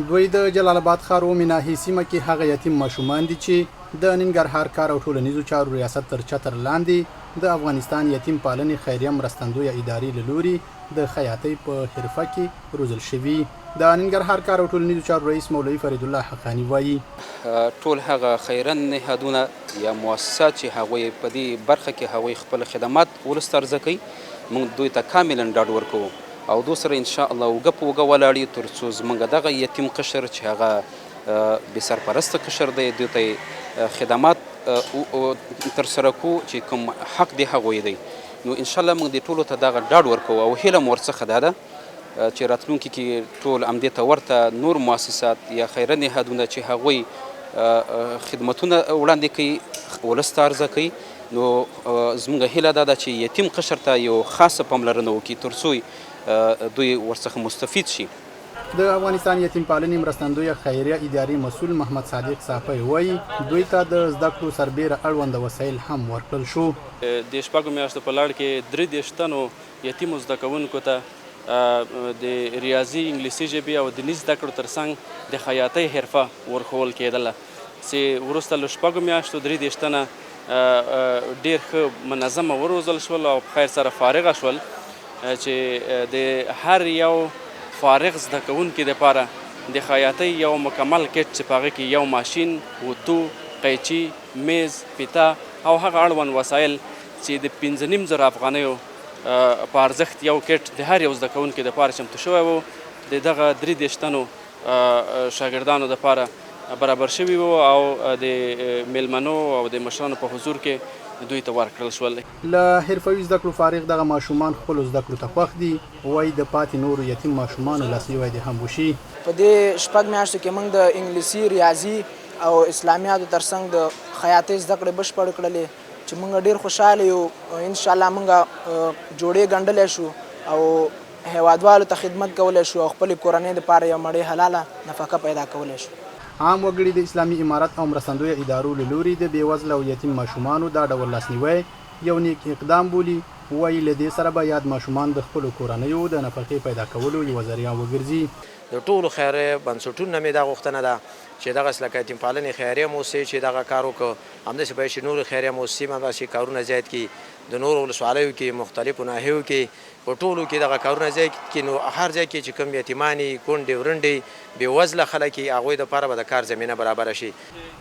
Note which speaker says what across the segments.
Speaker 1: دوی د جلال آباد ښار ومناهي سیمه کې هغه یتیم ماشومان دي چې د ننګرهار کار او ټولنیزو چارو ریاست تر چتر لاندې د افغانستان یتیم پالنې خیریه مرستندویه ادارې له لوري د خیاطۍ په حرفه کې روزل شوي. د ننګرهار کار او ټولنیزو چارو رئیس مولوي فرید الله حقانی وایي
Speaker 2: ټول هغه خیرن نهادونه یا مؤسسات چې هغوی په دې برخه کې هغوی خپل خدمات ولس ته عرضه کوي، موږ دوی ته کاملا ډاډ ورکوو او دو سره ان شاء الله اوږه په اوږه ولاړ تر څو زموږ دغه یتیم قشر چې هغه بې سرپرسته قشر دی دوی ته خدمات ترسره کړو چې کوم حق دی هغوی دی. نو ان شاء الله موږ دې ټولو ته دغه ډاډ ورکوو او هیله مو ورڅخه دا ده چې راتلونکي کې ټول همدې ته ورته نور مؤسسات یا خیره نهادونه چې هغوی خدمتونه وړاندې کوي ولس ته عرضه کوي، نو زموږ هیله دا ده چې یتیم قشر ته یو خاصه پاملرنه وکړي تر څو دوی ورڅخه مستفید شي.
Speaker 1: د افغانستان یتیم پالنې مرستندویه خیریه ادارې مسؤل محمد صادق صافی وایي دوی ته د زده کړو سربیره اړونده وسایل هم ورکړل شو.
Speaker 3: د شپږو میاشتو په لړ کې 33 تنو یتیمو زده کوونکو ته د ریاضي، انګلیسي ژبې او دیني زده کړو ترڅنګ د خیاطۍ حرفه ورښول کېدله چې وروسته له شپږو میاشتو 33 تنه ډېر ښه منظمه وروزل شول او په خیر سره فارغه شول چې د هر یو فارغ زده کوونکي دپاره د خیاطۍ یو مکمل کټ چې په هغه کې یو ماشین، وتو، قیچي، میز، پیته او هغه اړوند وسایل چې د 5,500 افغانیو په ارزښت یو کټ د هر یو زده کوونکي دپاره چمتو شوی و د دغه 33 تنو شاګردانو دپاره برابر شوي وو او د میلمنو او د مشرانو په حضور کې دوی ته ورکړل شول.
Speaker 1: له حرفوي زده کړو فارغ دغه ماشومان خپلو زده کړو ته خوښ دي، وایي د پاتې نورو یتیم ماشومانو لاسنیوی دې هم وشي.
Speaker 4: په دې شپږ میاشتو کې موږ د انګلیسي، ریاضي او اسلامیاتو ترڅنګ د خیاطۍ زده کړې بشپړې کړلې چې موږ ډېر خوشحاله یو. انشاءالله موږ جوړې ګنډلی شو او هیوادوالو ته خدمت کولی شو او خپلې کورنۍ دپاره یو مړې حلاله نفقه پیدا کولی شو.
Speaker 1: عام وګړي د اسلامي امارت او مرستندویه ادارو له لوري د بېوزله او یتیم ماشومانو دا ډول لاسنیوی یو نیک اقدام بولي. وایي له دې سره به یاد ماشومان د خپلو کورنیو د نفقې پیدا کولو یوه ذریعه وګرځي.
Speaker 5: د ټولو خیریه بنسټونو نه مې دا غوښتنه ده چې دغسې لکه یتیم پالنې خیریه موسسې چې دغه کار وکړو، همداسې باید چې نورې خیریه موسسې هم داسې کارونه زیات کړي، د نورو ولسوالیو کې مختلفو ناحیو کې په ټولو کې دغه کارونه زیات کړي، نو هر ځای کې چې کوم یتیمانې، کونډې، ورنډې، بېوزله خلک یې هغوی دپاره به د کار زمینه برابره شي.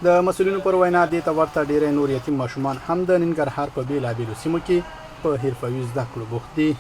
Speaker 1: د مسؤلینو پر وینا دې ته ورته ډېری نور یتیم ماشومان هم د ننګرهار په بېلابېلو سیمو کې په حرفوي زده کړو بوخت دي.